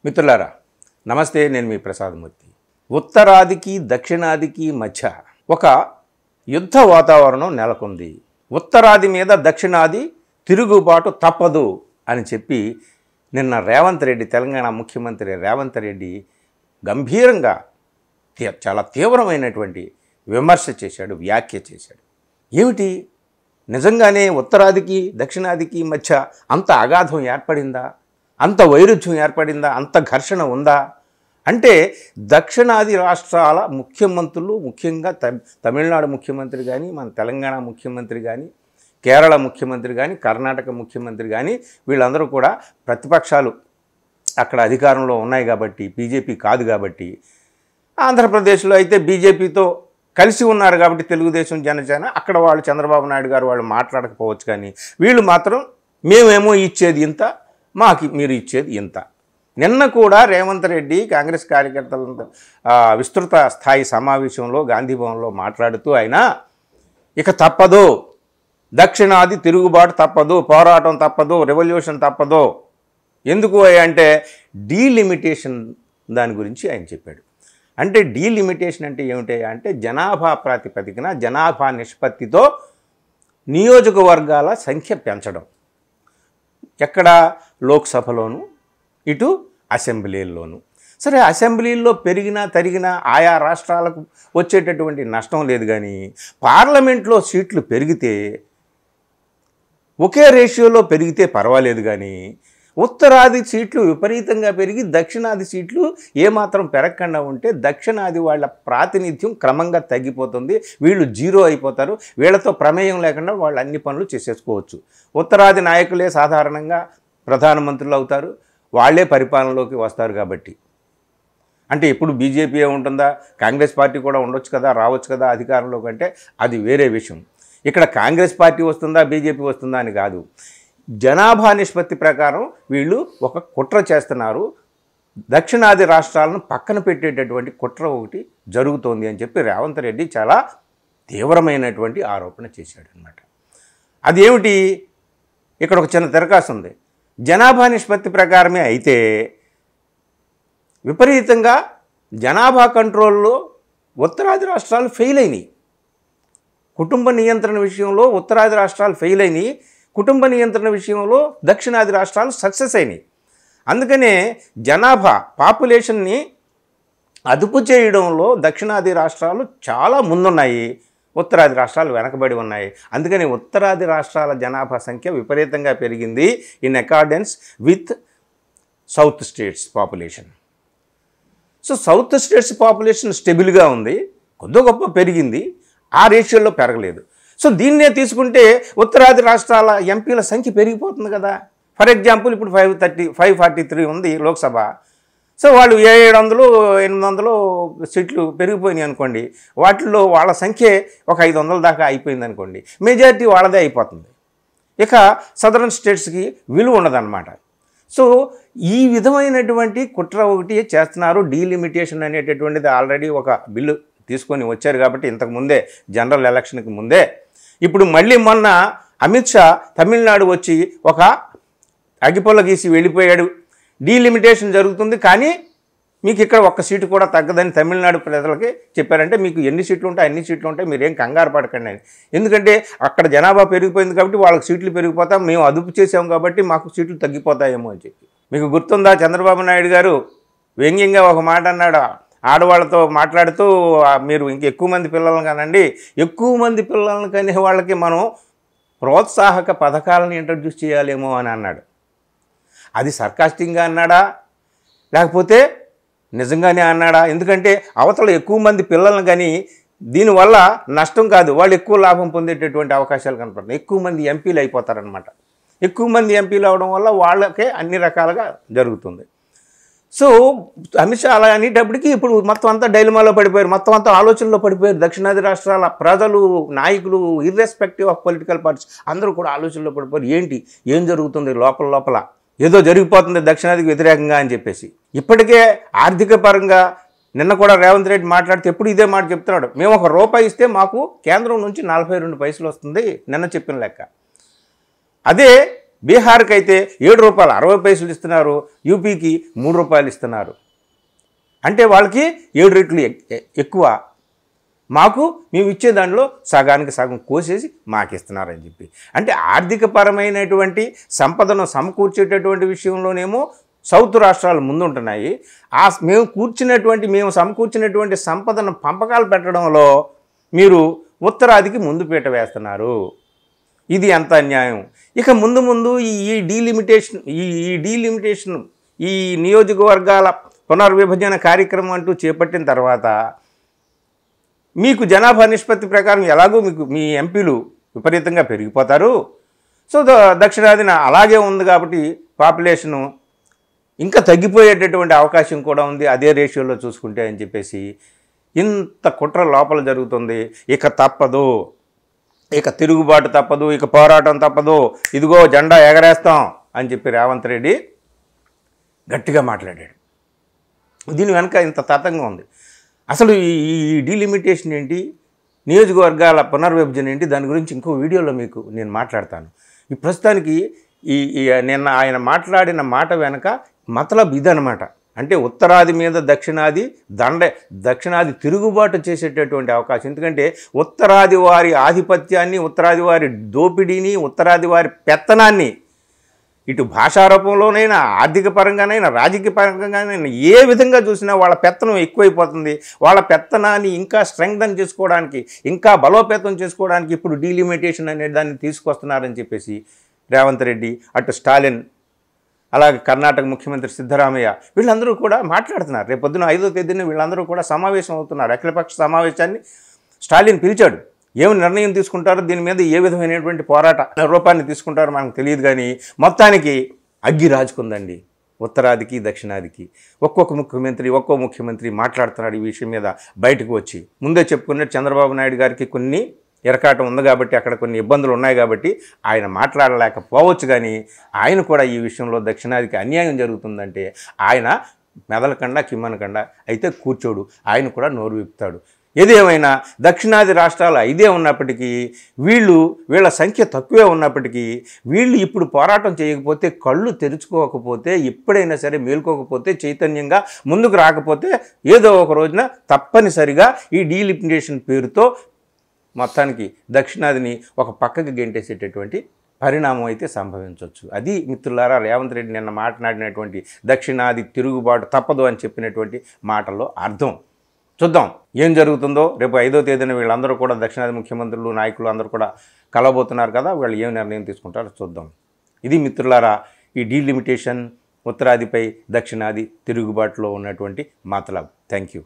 మిత్రులారా నమస్తే, నేను మీ ప్రసాదమూర్తి. ఉత్తరాదికి దక్షిణాదికి మధ్య ఒక యుద్ధ వాతావరణం నెలకొంది. ఉత్తరాది మీద దక్షిణాది తిరుగుబాటు తప్పదు అని చెప్పి నిన్న రేవంత్ రెడ్డి, తెలంగాణ ముఖ్యమంత్రి రేవంత్ రెడ్డి గంభీరంగా చాలా తీవ్రమైనటువంటి విమర్శ చేశాడు, వ్యాఖ్య చేశాడు. ఏమిటి, నిజంగానే ఉత్తరాదికి దక్షిణాదికి మధ్య అంత అగాధం ఏర్పడిందా, అంత వైరుధ్యం ఏర్పడిందా, అంత ఘర్షణ ఉందా అంటే దక్షిణాది రాష్ట్రాల ముఖ్యమంత్రులు, ముఖ్యంగా తమిళనాడు ముఖ్యమంత్రి కానీ, మన తెలంగాణ ముఖ్యమంత్రి కానీ, కేరళ ముఖ్యమంత్రి కానీ, కర్ణాటక ముఖ్యమంత్రి కానీ వీళ్ళందరూ కూడా ప్రతిపక్షాలు అక్కడ అధికారంలో ఉన్నాయి కాబట్టి, బీజేపీ కాదు కాబట్టి, ఆంధ్రప్రదేశ్లో అయితే బీజేపీతో కలిసి ఉన్నారు కాబట్టి తెలుగుదేశం, జనసేన, అక్కడ వాళ్ళు చంద్రబాబు నాయుడు గారు వాళ్ళు మాట్లాడకపోవచ్చు, కానీ వీళ్ళు మాత్రం మేమేమో ఇచ్చేది ఇంత, మాకు మీరు ఇచ్చేది ఇంత. నిన్న కూడా రేవంత్ రెడ్డి కాంగ్రెస్ కార్యకర్తల విస్తృత స్థాయి సమావేశంలో గాంధీభవన్లో మాట్లాడుతూ ఆయన ఇక తప్పదు, దక్షిణాది తిరుగుబాటు తప్పదు, పోరాటం తప్పదు, రెవల్యూషన్ తప్పదు. ఎందుకు అంటే డీలిమిటేషన్ దాని గురించి ఆయన చెప్పాడు. అంటే డీలిమిటేషన్ అంటే ఏమిటి అంటే జనాభా ప్రాతిపదికన, జనాభా నిష్పత్తితో నియోజకవర్గాల సంఖ్య పెంచడం. ఎక్కడ, లోక్సభలోను, ఇటు అసెంబ్లీల్లోనూ. సరే, అసెంబ్లీల్లో పెరిగినా తరిగినా ఆయా రాష్ట్రాలకు వచ్చేటటువంటి నష్టం లేదు, కానీ పార్లమెంట్లో సీట్లు పెరిగితే ఒకే రేషియోలో పెరిగితే పర్వాలేదు, కానీ ఉత్తరాది సీట్లు విపరీతంగా పెరిగి దక్షిణాది సీట్లు ఏమాత్రం పెరగకుండా ఉంటే దక్షిణాది వాళ్ళ ప్రాతినిధ్యం క్రమంగా తగ్గిపోతుంది, వీళ్ళు జీరో అయిపోతారు, వీళ్ళతో ప్రమేయం లేకుండా వాళ్ళు అన్ని పనులు చేసేసుకోవచ్చు. ఉత్తరాది నాయకులే సాధారణంగా ప్రధానమంత్రులు అవుతారు, వాళ్ళే పరిపాలనలోకి వస్తారు. కాబట్టి అంటే ఇప్పుడు బీజేపీ ఉంటుందా, కాంగ్రెస్ పార్టీ కూడా ఉండొచ్చు కదా, రావచ్చు కదా అధికారంలోకి, అంటే అది వేరే విషయం. ఇక్కడ కాంగ్రెస్ పార్టీ వస్తుందా, బీజేపీ వస్తుందా అని కాదు, జనాభా నిష్పత్తి ప్రకారం వీళ్ళు ఒక కుట్ర చేస్తున్నారు, దక్షిణాది రాష్ట్రాలను పక్కన పెట్టేటటువంటి కుట్ర ఒకటి జరుగుతోంది అని చెప్పి రేవంత్ రెడ్డి చాలా తీవ్రమైనటువంటి ఆరోపణ చేశాడు అన్నమాట. అదేమిటి, ఇక్కడ ఒక చిన్న తిరకాసు ఉంది. జనాభా నిష్పత్తి ప్రకారమే అయితే విపరీతంగా జనాభా కంట్రోల్లో ఉత్తరాది రాష్ట్రాలు ఫెయిల్ అయినాయి. కుటుంబ నియంత్రణ విషయంలో ఉత్తరాది రాష్ట్రాలు ఫెయిల్ అయినాయి, కుటుంబ నియంత్రణ విషయంలో దక్షిణాది రాష్ట్రాలు సక్సెస్ అయినాయి. అందుకనే జనాభా పాపులేషన్ని అదుపు చేయడంలో దక్షిణాది రాష్ట్రాలు చాలా ముందున్నాయి, ఉత్తరాది రాష్ట్రాలు వెనకబడి ఉన్నాయి. అందుకని ఉత్తరాది రాష్ట్రాల జనాభా సంఖ్య విపరీతంగా పెరిగింది in accordance with south states population. So south states population స్టెబుల్గా ఉంది, కొద్ది గొప్ప పెరిగింది, ఆ రేషియోలో పెరగలేదు. సో దీన్నే తీసుకుంటే ఉత్తరాది రాష్ట్రాల ఎంపీల సంఖ్య పెరిగిపోతుంది కదా. ఫర్ ఎగ్జాంపుల్ ఇప్పుడు 543 ఉంది లోక్సభ. సో వాళ్ళు 700, 800 సీట్లు పెరిగిపోయినాయి అనుకోండి, వాటిల్లో వాళ్ళ సంఖ్య ఒక 500 దాకా అయిపోయింది అనుకోండి, మెజారిటీ వాళ్ళదే అయిపోతుంది. ఇక సదరన్ స్టేట్స్కి విలువ ఉండదన్నమాట. సో ఈ విధమైనటువంటి కుట్ర ఒకటి చేస్తున్నారు. డీలిమిటేషన్ అనేటటువంటిది ఆల్రెడీ ఒక బిల్లు తీసుకొని వచ్చారు కాబట్టి ఇంతకుముందే, జనరల్ ఎలక్షన్కి ముందే. ఇప్పుడు మళ్ళీ మొన్న అమిత్ షా తమిళనాడు వచ్చి ఒక అగిపొల్ల గీసి వెళ్ళిపోయాడు. డీలిమిటేషన్ జరుగుతుంది, కానీ మీకు ఇక్కడ ఒక్క సీటు కూడా తగ్గదని తమిళనాడు ప్రజలకి చెప్పారంటే మీకు ఎన్ని సీట్లు ఉంటాయి అన్ని సీట్లు ఉంటాయి, మీరేం కంగారు పడకండి అని. ఎందుకంటే అక్కడ జనాభా పెరిగిపోయింది కాబట్టి వాళ్ళకి సీట్లు పెరిగిపోతాం, మేము అదుపు చేసాం కాబట్టి మాకు సీట్లు తగ్గిపోతాయేమో అని చెప్పి. మీకు గుర్తుందా, చంద్రబాబు నాయుడు గారు వ్యంగ్యంగా ఒక మాట అన్నాడు ఆడవాళ్ళతో మాట్లాడుతూ, మీరు ఇంకెక్కువ మంది పిల్లలను కానండి, ఎక్కువ మంది పిల్లలను కనే వాళ్ళకి మనం ప్రోత్సాహక పథకాలను ఇంట్రడ్యూస్ చేయాలేమో అని అన్నాడు. అది సర్కాస్టింగ్గా అన్నాడా లేకపోతే నిజంగానే అన్నాడా? ఎందుకంటే అవతల ఎక్కువ మంది పిల్లలను కానీ దీనివల్ల నష్టం కాదు, వాళ్ళు ఎక్కువ లాభం పొందేటటువంటి అవకాశాలు కనపడుతున్నాయి. ఎక్కువ మంది ఎంపీలు అయిపోతారనమాట. ఎక్కువ మంది ఎంపీలు అవడం వల్ల వాళ్ళకే అన్ని రకాలుగా జరుగుతుంది. సో అమిత్ షా అలా అనేటప్పటికీ ఇప్పుడు మొత్తం అంతా డైలమాలో పడిపోయారు, మొత్తం అంతా ఆలోచనలో పడిపోయారు. దక్షిణాది రాష్ట్రాల ప్రజలు, నాయకులు, ఇర్రెస్పెక్టివ్ ఆఫ్ పొలిటికల్ పార్టీస్ అందరూ కూడా ఆలోచనలో పడిపోయారు. ఏంటి, ఏం జరుగుతుంది లోపల ఏదో జరిగిపోతుంది దక్షిణాదికి వ్యతిరేకంగా అని చెప్పేసి. ఇప్పటికే ఆర్థిక పరంగా నిన్న కూడా రేవంత్ రెడ్డి మాట్లాడితే ఎప్పుడు ఇదే మాట చెప్తున్నాడు, మేము ₹1 ఇస్తే మాకు కేంద్రం నుంచి 42 పైసలు వస్తుంది నిన్న చెప్పిన లెక్క. అదే బీహార్కి అయితే ₹7.60 ఇస్తున్నారు, యూపీకి ₹3 ఇస్తున్నారు. అంటే వాళ్ళకి 7 రెట్లు ఎక్కువ, మాకు మేము ఇచ్చే దానిలో సగానికి సగం కోసేసి మాకు ఇస్తున్నారని చెప్పి. అంటే ఆర్థికపరమైనటువంటి సంపదను సమకూర్చేటటువంటి విషయంలోనేమో సౌత్ రాష్ట్రాలు ముందుంటున్నాయి. మేము సమకూర్చినటువంటి సంపదను పంపకాలు పెట్టడంలో మీరు ఉత్తరాదికి ముందు పీట వేస్తున్నారు. ఇది ఎంత అన్యాయం. ఇక ముందు ఈ డీలిమిటేషన్ ఈ నియోజకవర్గాల పునర్విభజన కార్యక్రమం అంటూ చేపట్టిన తర్వాత మీకు జనాభా నిష్పత్తి ప్రకారం ఎలాగో మీకు మీ ఎంపీలు విపరీతంగా పెరిగిపోతారు. సో దక్షిణాదిన అలాగే ఉంది కాబట్టి పాపులేషను ఇంకా తగ్గిపోయేటటువంటి అవకాశం కూడా ఉంది అదే రేషియోలో చూసుకుంటే అని చెప్పేసి ఇంత కుట్ర లోపల జరుగుతుంది. ఇక తప్పదు, ఇక తిరుగుబాటు తప్పదు, ఇక పోరాటం తప్పదు, ఇదిగో జెండా ఎగరేస్తాం అని చెప్పి రేవంత్ రెడ్డి గట్టిగా మాట్లాడాడు. దీని వెనక ఇంత తతంగం ఉంది. అసలు ఈ డీలిమిటేషన్ ఏంటి, నియోజకవర్గాల పునర్విభజన ఏంటి, దాని గురించి ఇంకో వీడియోలో మీకు నేను మాట్లాడతాను. ఈ ప్రస్తుతానికి నిన్న ఆయన మాట్లాడిన మాట వెనక మతలబ్ ఇదనమాట. అంటే ఉత్తరాది మీద దక్షిణాది తిరుగుబాటు చేసేటటువంటి అవకాశం. ఎందుకంటే ఉత్తరాది వారి ఆధిపత్యాన్ని, ఉత్తరాది వారి దోపిడీని, ఉత్తరాది వారి పెత్తనాన్ని ఇటు భాషారూపంలోనైనా, ఆర్థిక పరంగానైనా, రాజకీయ పరంగానైనా ఏ విధంగా చూసినా వాళ్ళ పెత్తనం ఎక్కువైపోతుంది. వాళ్ళ పెత్తనాన్ని ఇంకా స్ట్రెంగ్థన్ చేసుకోవడానికి, ఇంకా బలోపేతం చేసుకోవడానికి ఇప్పుడు డీలిమిటేషన్ అనే దాన్ని తీసుకొస్తున్నారని చెప్పేసి రేవంత్ రెడ్డి, అటు స్టాలిన్, అలాగే కర్ణాటక ముఖ్యమంత్రి సిద్ధరామయ్య వీళ్ళందరూ కూడా మాట్లాడుతున్నారు. రేపు పొద్దున 5వ తేదీన వీళ్ళందరూ కూడా సమావేశం అవుతున్నారు. అఖిలపక్ష సమావేశాన్ని స్టాలిన్ పిలిచాడు. ఏమి నిర్ణయం తీసుకుంటారో దీని మీద ఏ విధమైనటువంటి పోరాట రూపాన్ని తీసుకుంటారో మనకు తెలియదు. కానీ మొత్తానికి అగ్గి రాజుకుందండి ఉత్తరాదికి దక్షిణాదికి. ఒక్కో ముఖ్యమంత్రి మాట్లాడుతున్నాడు ఈ విషయం మీద బయటకు వచ్చి. ముందే చెప్పుకున్నట్టు చంద్రబాబు నాయుడు గారికి కొన్ని ఇరకాటం ఉంది కాబట్టి, అక్కడ కొన్ని ఇబ్బందులు ఉన్నాయి కాబట్టి ఆయన మాట్లాడలేకపోవచ్చు. కానీ ఆయన కూడా ఈ విషయంలో దక్షిణాదికి అన్యాయం జరుగుతుందంటే ఆయన మెదలకుండా కిమ్మనకుండా అయితే కూర్చోడు, ఆయన కూడా నోరు విప్పుతాడు. ఏదేమైనా దక్షిణాది రాష్ట్రాలు 5 ఉన్నప్పటికీ, వీళ్ళ సంఖ్య తక్కువే ఉన్నప్పటికీ, వీళ్ళు ఇప్పుడు పోరాటం చేయకపోతే, కళ్ళు తెరుచుకోకపోతే, ఎప్పుడైనా సరే మేల్కోకపోతే, చైతన్యంగా ముందుకు రాకపోతే ఏదో ఒక రోజున తప్పనిసరిగా ఈ డీలిమిటేషన్ పేరుతో మొత్తానికి దక్షిణాదిని ఒక పక్కకి గెంటేసేటటువంటి పరిణామం అయితే సంభవించవచ్చు. అది మిత్రులారా రేవంత్ రెడ్డి నిన్న మాట్లాడినటువంటి దక్షిణాది తిరుగుబాటు తప్పదు అని చెప్పినటువంటి మాటల్లో అర్థం. చూద్దాం ఏం జరుగుతుందో. రేపు 5వ తేదీన వీళ్ళందరూ కూడా దక్షిణాది ముఖ్యమంత్రులు, నాయకులు అందరూ కూడా కలవబోతున్నారు కదా, వీళ్ళు ఏం నిర్ణయం తీసుకుంటారో చూద్దాం. ఇది మిత్రులారా ఈ డీలిమిటేషన్, ఉత్తరాదిపై దక్షిణాది తిరుగుబాటులో ఉన్నటువంటి మతలబ్. Thank you.